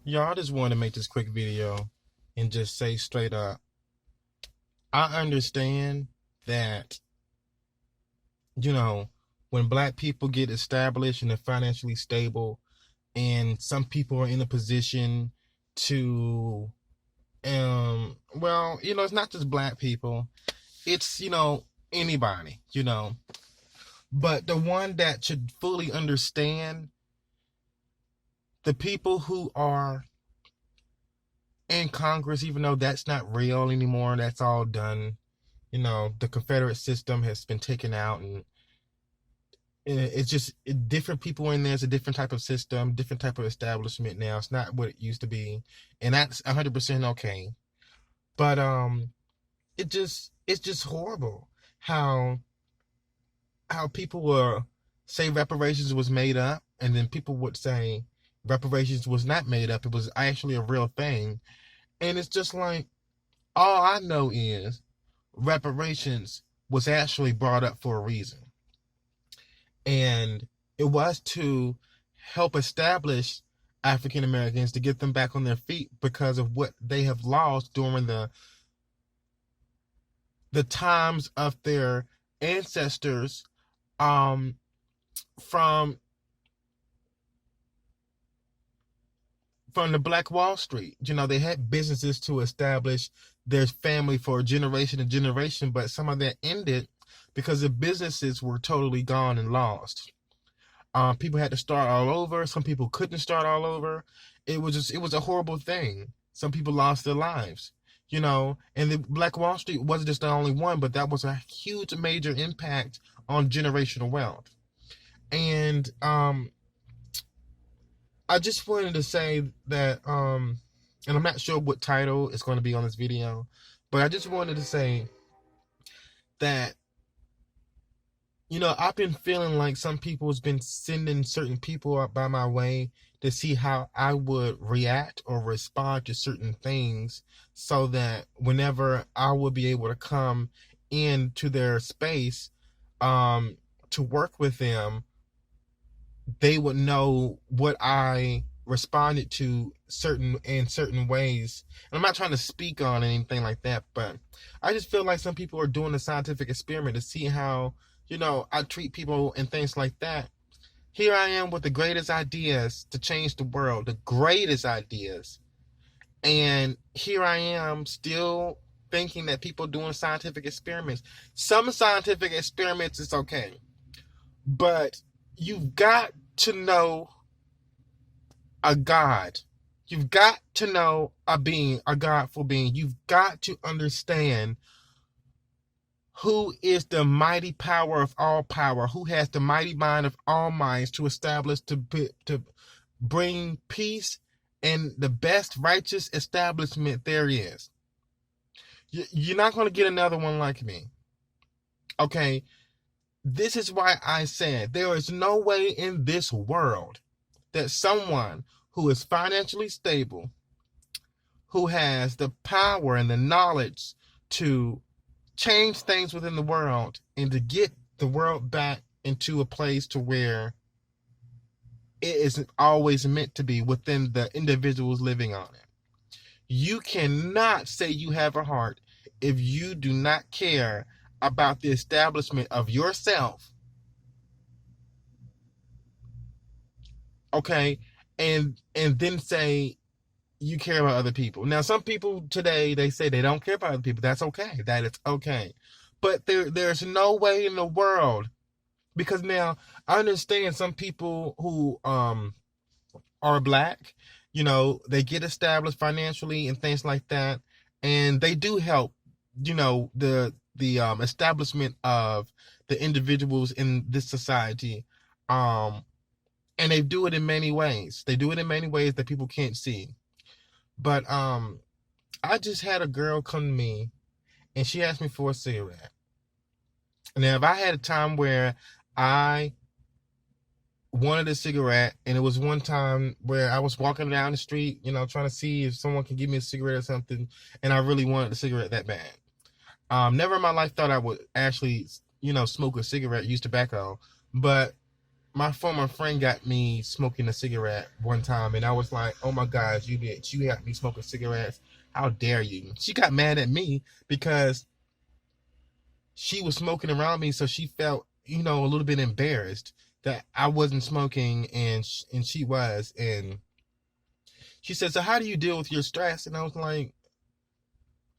Y'all, I just want to make this quick video and just say straight up, I understand that, you know, when black people get established and they're financially stable, and some people are in a position to, it's not just black people, it's, anybody, but the one that should fully understand the people who are in Congress, even though that's not real anymore, that's all done. The Confederate system has been taken out, and it's just different people in there. It's a different type of system, different type of establishment now. It's not what it used to be, and that's 100% okay. But it's just horrible how people will say reparations was made up, and then people would say reparations was not made up. It was actually a real thing, and it's just like, all I know is reparations was actually brought up for a reason. And it was to help establish African Americans, to get them back on their feet because of what they have lost during the times of their ancestors, um from the Black Wall Street. They had businesses to establish their family for generation and generation, but some of that ended because the businesses were totally gone and lost. People had to start all over. Some people couldn't start all over. It was a horrible thing. Some people lost their lives, and the Black Wall Street wasn't just the only one, but that was a huge, major impact on generational wealth. And I just wanted to say that, and I'm not sure what title is going to be on this video, but I just wanted to say that, I've been feeling like some people has been sending certain people up by my way to see how I would react or respond to certain things, so that whenever I would be able to come into their space, to work with them, they would know what I responded to certain ways. And I'm not trying to speak on anything like that, but I just feel like some people are doing a scientific experiment to see how, I treat people and things like that. Here I am with the greatest ideas to change the world, the greatest ideas. And here I am still thinking that people doing scientific experiments. Some scientific experiments is okay, but you've got to know a God. You've got to know a being, a Godful being. You've got to understand who is the mighty power of all power, who has the mighty mind of all minds to establish, to bring peace and the best righteous establishment there is. You're not going to get another one like me. Okay? This is why I said there is no way in this world that someone who is financially stable, who has the power and the knowledge to change things within the world and to get the world back into a place to where it isn't always meant to be within the individuals living on it. You cannot say you have a heart if you do not care about the establishment of yourself, okay, and then say you care about other people. Now, some people today, they say they don't care about other people. That's okay. That is okay. But there's no way in the world, because now I understand some people who are black, they get established financially and things like that, and they do help, the establishment of the individuals in this society. And they do it in many ways. They do it in many ways that people can't see. But I just had a girl come to me and she asked me for a cigarette. Now, if I had a time where I wanted a cigarette, and it was one time where I was walking down the street, trying to see if someone could give me a cigarette or something, and I really wanted a cigarette that bad. Never in my life thought I would actually, smoke a cigarette, use tobacco, but my former friend got me smoking a cigarette one time, and I was like, "Oh my gosh, you bitch! You got me smoking cigarettes! How dare you?" She got mad at me because she was smoking around me, so she felt, a little bit embarrassed that I wasn't smoking, and she was, and she said, "So how do you deal with your stress?" And I was like,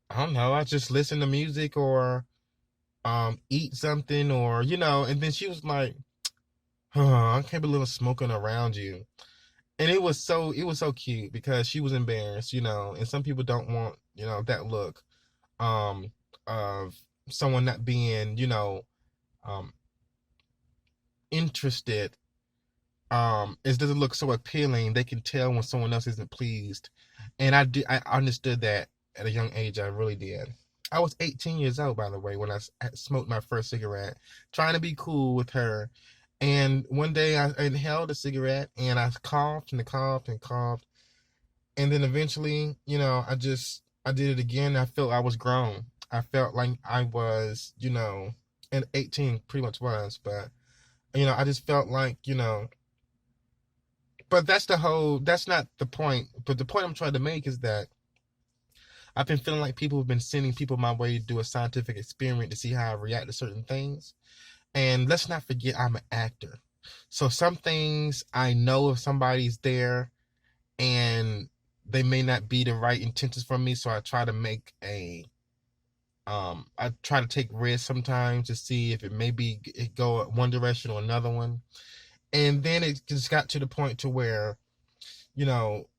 "I don't know. I just listen to music or eat something, or And then she was like, "Oh, I can't believe I'm smoking around you." And it was so cute because she was embarrassed, and some people don't want, that look um of someone not being, um interested. It doesn't look so appealing. They can tell when someone else isn't pleased. And I understood that at a young age. I really did. I was 18 years old, by the way, when I smoked my first cigarette, trying to be cool with her. And one day I inhaled a cigarette and I coughed and coughed and coughed. And then eventually, I did it again. I felt I was grown. I felt like I was, and 18 pretty much was, but, I just felt like, but that's not the point. But the point I'm trying to make is that I've been feeling like people have been sending people my way to do a scientific experiment to see how I react to certain things. And let's not forget I'm an actor. So some things I know if somebody's there and they may not be the right intentions for me. So I try to take risks sometimes to see if it maybe it go one direction or another one. And then it just got to the point to where, you know,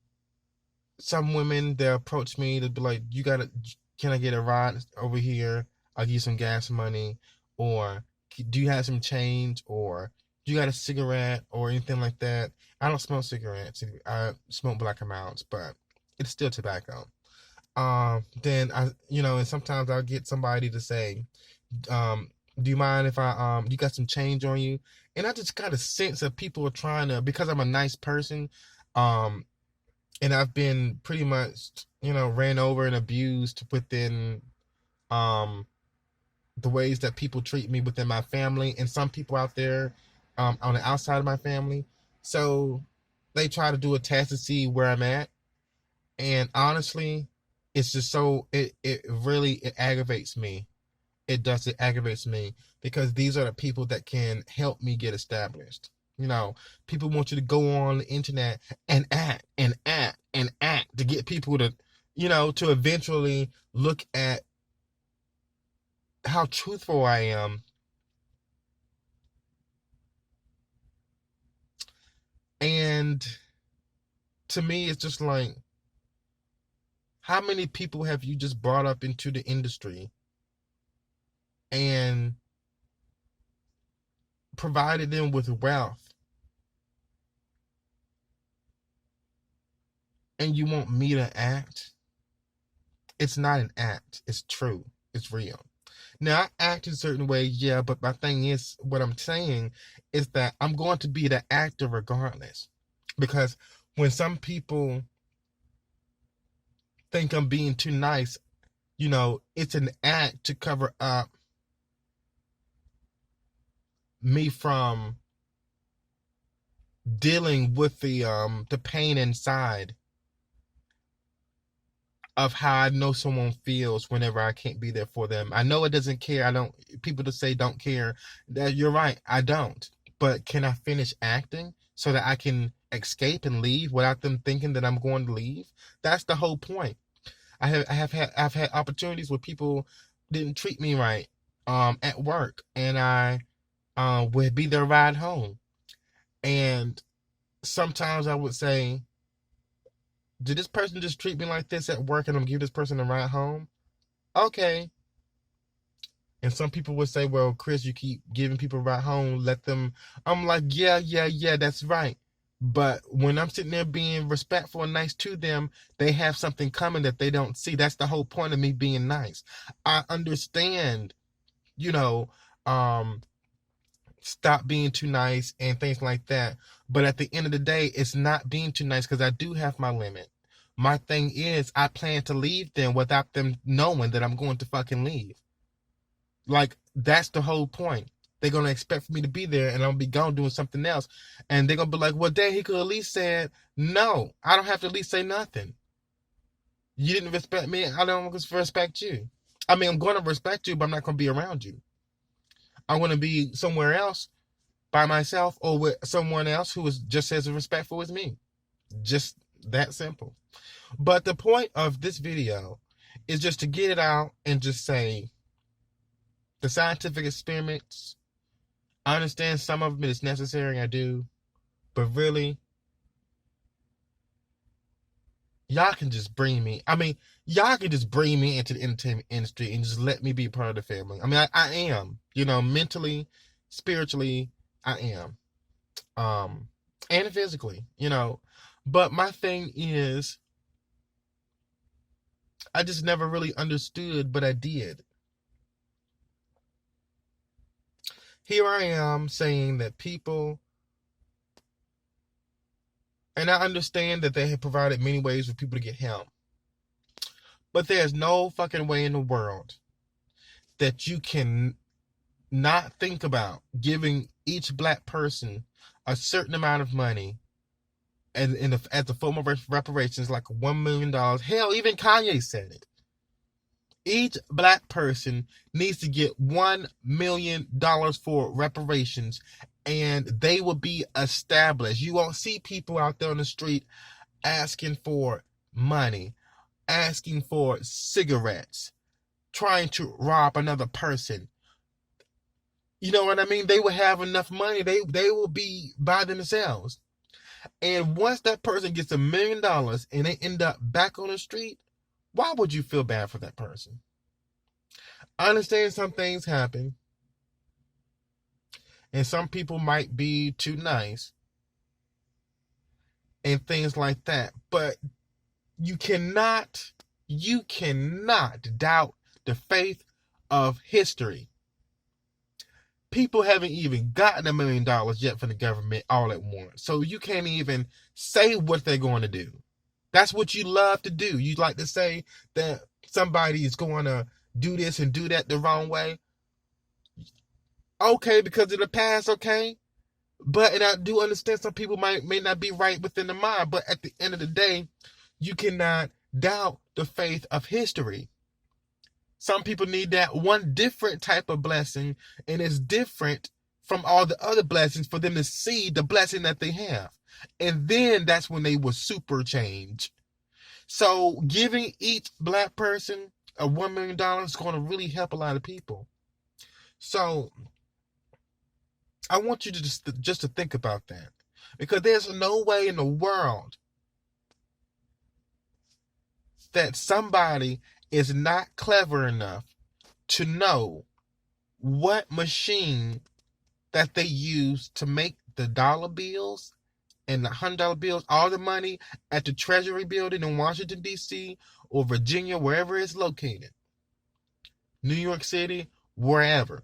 some women they'll approach me to be like, can I get a ride over here? I'll give you some gas money, or do you have some change, or do you got a cigarette or anything like that? I don't smoke cigarettes. I smoke black amounts, but it's still tobacco. Then and sometimes I'll get somebody to say, do you mind if you got some change on you? And I just got a sense that people are trying to, because I'm a nice person, um, and I've been pretty much, ran over and abused within um the ways that people treat me within my family and some people out there on the outside of my family. So they try to do a test to see where I'm at. And honestly, it's just it really it aggravates me. It aggravates me because these are the people that can help me get established. People want you to go on the internet and act and act and act to get people to, to eventually look at how truthful I am. And to me, it's just like, how many people have you just brought up into the industry and provided them with wealth, and you want me to act? It's not an act. It's true. It's real. Now, I act in a certain way, yeah, but my thing is, what I'm saying is that I'm going to be the actor regardless. Because when some people think I'm being too nice, it's an act to cover up me from dealing with the pain inside of how I know someone feels whenever I can't be there for them. I know it doesn't care. I don't. People to say don't care. That you're right. I don't. But can I finish acting so that I can escape and leave without them thinking that I'm going to leave? That's the whole point. I've had opportunities where people didn't treat me right at work, and I would be their ride home. And sometimes I would say, did this person just treat me like this at work and I'm giving this person a ride home? Okay. And some people would say, well, Chris, you keep giving people a ride home, let them. I'm like, yeah, yeah, yeah, that's right. But when I'm sitting there being respectful and nice to them, they have something coming that they don't see. That's the whole point of me being nice. I understand, you know, um, stop being too nice and things like that. But at the end of the day, it's not being too nice because I do have my limit. My thing is, I plan to leave them without them knowing that I'm going to fucking leave. Like, that's the whole point. They're going to expect for me to be there, and I'm going to be gone doing something else. And they're going to be like, well, dang, he could at least say, no, I don't have to at least say nothing. You didn't respect me, I don't respect you. I mean, I'm going to respect you, but I'm not going to be around you. I'm going to be somewhere else by myself or with someone else who is just as respectful as me. Just that simple. But the point of this video is just to get it out and just say the scientific experiments, I understand some of it is necessary, I do, but really, y'all can just bring me, y'all can just bring me into the entertainment industry and just let me be part of the family. I am, mentally, spiritually, I am. And physically, But my thing is, I just never really understood, but I did. Here I am saying that people, and I understand that they have provided many ways for people to get help, but there's no fucking way in the world that you can not think about giving each black person a certain amount of money and as a form of reparations, like $1 million. Hell, even Kanye said it. Each black person needs to get $1 million for reparations, and they will be established. You won't see people out there on the street asking for money, asking for cigarettes, trying to rob another person. You know what I mean? They will have enough money. They will be by themselves. And once that person gets $1 million and they end up back on the street, why would you feel bad for that person? I understand some things happen, and some people might be too nice and things like that, but you cannot doubt the faith of history. People haven't even gotten $1 million yet from the government all at once, so you can't even say what they're going to do. That's what you love to do. You like to say that somebody is going to do this and do that the wrong way. Okay, because of the past, okay. But, and I do understand some people may not be right within the mind, but at the end of the day, you cannot doubt the faith of history. Some people need that one different type of blessing, and it's different from all the other blessings for them to see the blessing that they have. And then that's when they will super change. So giving each black person a $1 million is going to really help a lot of people. So I want you to just to think about that, because there's no way in the world that somebody is not clever enough to know what machine that they use to make the dollar bills and the $100 bills, all the money at the Treasury building in Washington, D.C. or Virginia, wherever it's located, New York City, wherever.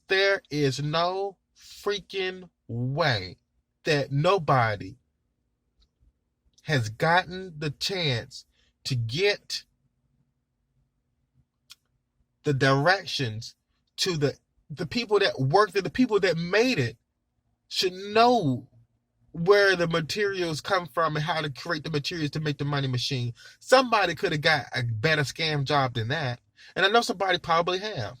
There is no freaking way that nobody has gotten the chance to get the directions to the people that worked it, the people that made it should know where the materials come from and how to create the materials to make the money machine. Somebody could have got a better scam job than that, and I know somebody probably have.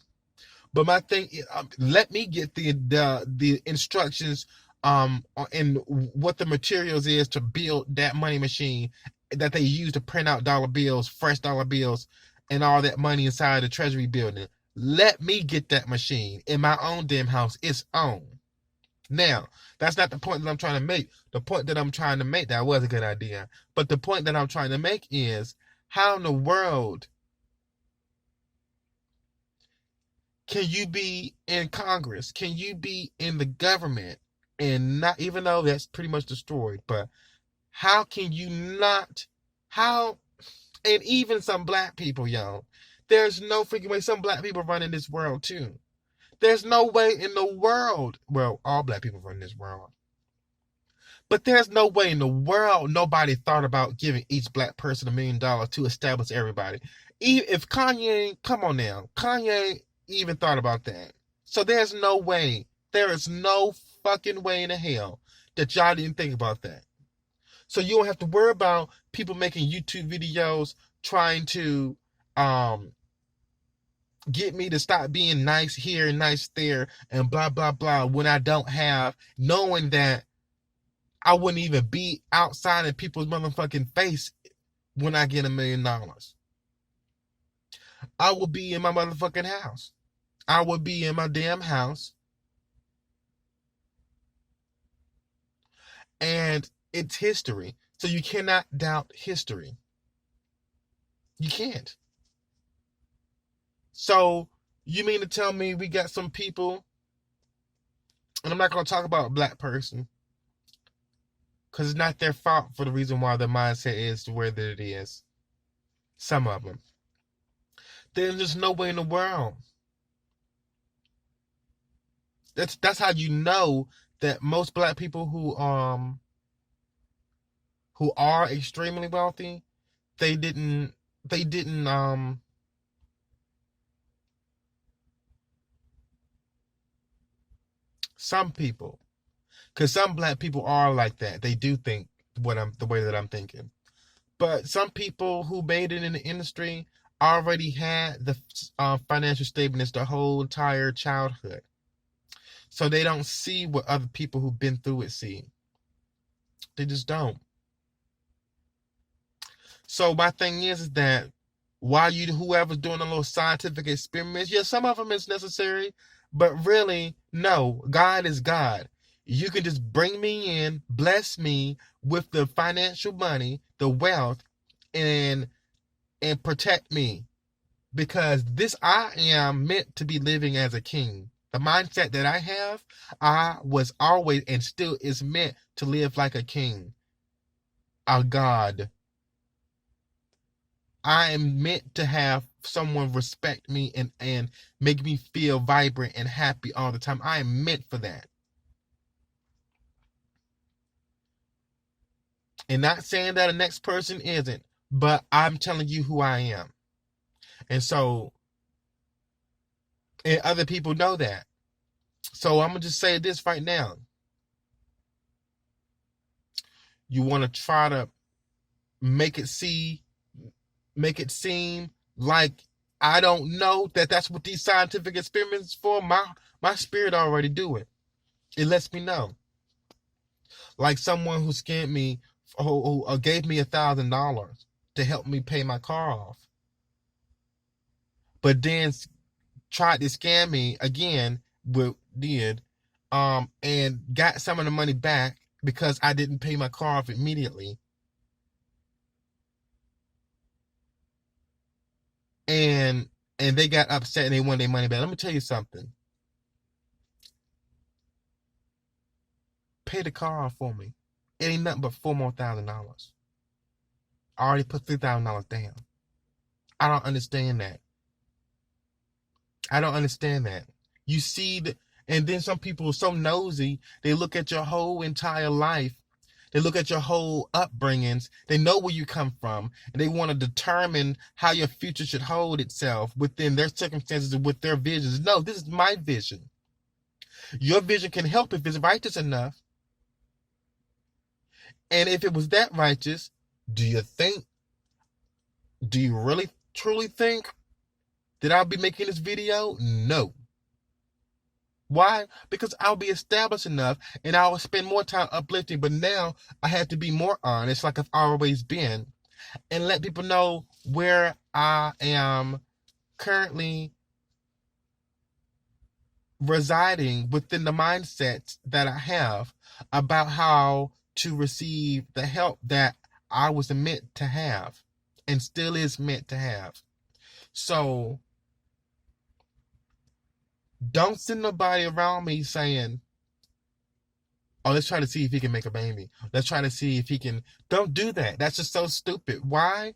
But my thing is, let me get the instructions and what the materials is to build that money machine that they use to print out dollar bills, fresh dollar bills, and all that money inside the Treasury building. Let me get that machine in my own damn house, its own. Now, that's not the point that I'm trying to make. The point that I'm trying to make, that was a good idea. But the point that I'm trying to make is, how in the world can you be in Congress? Can you be in the government and not, even though that's pretty much destroyed, but how can you not, and even some black people, y'all, there's no freaking way some black people run in this world too. There's no way in the world, well, all black people run this world, but there's no way in the world nobody thought about giving each black person $1 million to establish everybody. If Kanye, come on now, Kanye even thought about that. So there's no way, there is no fucking way in the hell that y'all didn't think about that. So you don't have to worry about people making YouTube videos trying to um get me to stop being nice here and nice there and blah blah blah when I don't have, knowing that I wouldn't even be outside in people's motherfucking face when I get $1 million. I will be in my motherfucking house. I will be in my damn house. And it's history. So you cannot doubt history. You can't. So you mean to tell me we got some people, and I'm not going to talk about a black person, because it's not their fault for the reason why their mindset is the way that it is. Some of them. There's just no way in the world. That's how you know that most black people who are extremely wealthy, they didn't some people, because some black people are like that. They do think the way that I'm thinking. But some people who made it in the industry already had the financial stableness the whole entire childhood. So they don't see what other people who've been through it see. They just don't. So my thing is that while whoever's doing a little scientific experiments, yeah, some of them is necessary, but really, no, God is God. You can just bring me in, bless me with the financial money, the wealth, and protect me. Because I am meant to be living as a king. The mindset that I have, I was always and still is meant to live like a king, a god. I am meant to have someone respect me and make me feel vibrant and happy all the time. I am meant for that. And not saying that the next person isn't, but I'm telling you who I am. And so, and other people know that. So I'm going to just say this right now. You want to try to make it seem like I don't know that that's what these scientific experiments for. My spirit already do it. It lets me know. Like someone who scammed me, who gave me $1,000 to help me pay my car off, but then tried to scam me again. And got some of the money back because I didn't pay my car off immediately. And they got upset and they wanted their money back. Let me tell you something. Pay the car off for me. It ain't nothing but $4 more thousand. I already put $3,000 down. I don't understand that. You see that, and then some people are so nosy, they look at your whole entire life. They look at your whole upbringings. They know where you come from, and they want to determine how your future should hold itself within their circumstances and with their visions. No, this is my vision. Your vision can help if it's righteous enough. And if it was that righteous, do you really truly think that I'll be making this video? No. Why? Because I'll be established enough and I'll spend more time uplifting. But now I have to be more honest, like I've always been, and let people know where I am currently residing within the mindset that I have about how to receive the help that I was meant to have and still is meant to have. So don't send nobody around me saying, oh, let's try to see if he can make a baby. Let's try to see if he can. Don't do that. That's just so stupid. Why?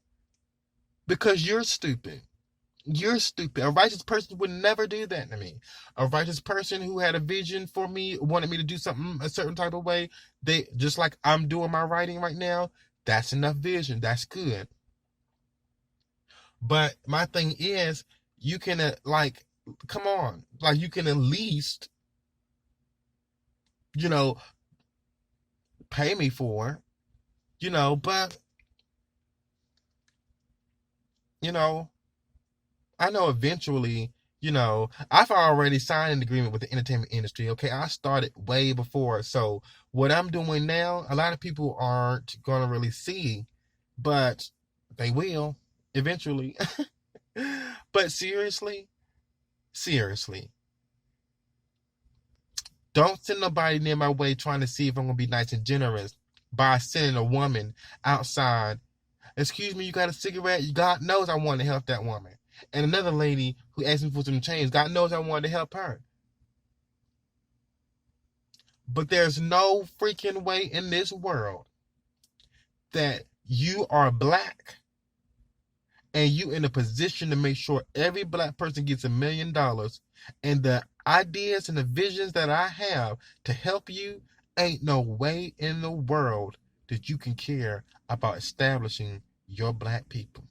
Because you're stupid. You're stupid. A righteous person would never do that to me. A righteous person who had a vision for me, wanted me to do something a certain type of way, they just like I'm doing my writing right now, that's enough vision. That's good. But my thing is, you can Come on. Like, you can at least, you know, pay me for, but, you know, I know eventually, I've already signed an agreement with the entertainment industry. Okay, I started way before. So what I'm doing now, a lot of people aren't gonna really see, but they will eventually. But seriously, seriously, don't send nobody near my way trying to see if I'm gonna be nice and generous by sending a woman outside. Excuse me, you got a cigarette? God knows I want to help that woman. And another lady who asked me for some change, God knows I wanted to help her. But there's no freaking way in this world that you are black and you in a position to make sure every black person gets $1 million, and the ideas and the visions that I have to help you, ain't no way in the world that you can care about establishing your black people.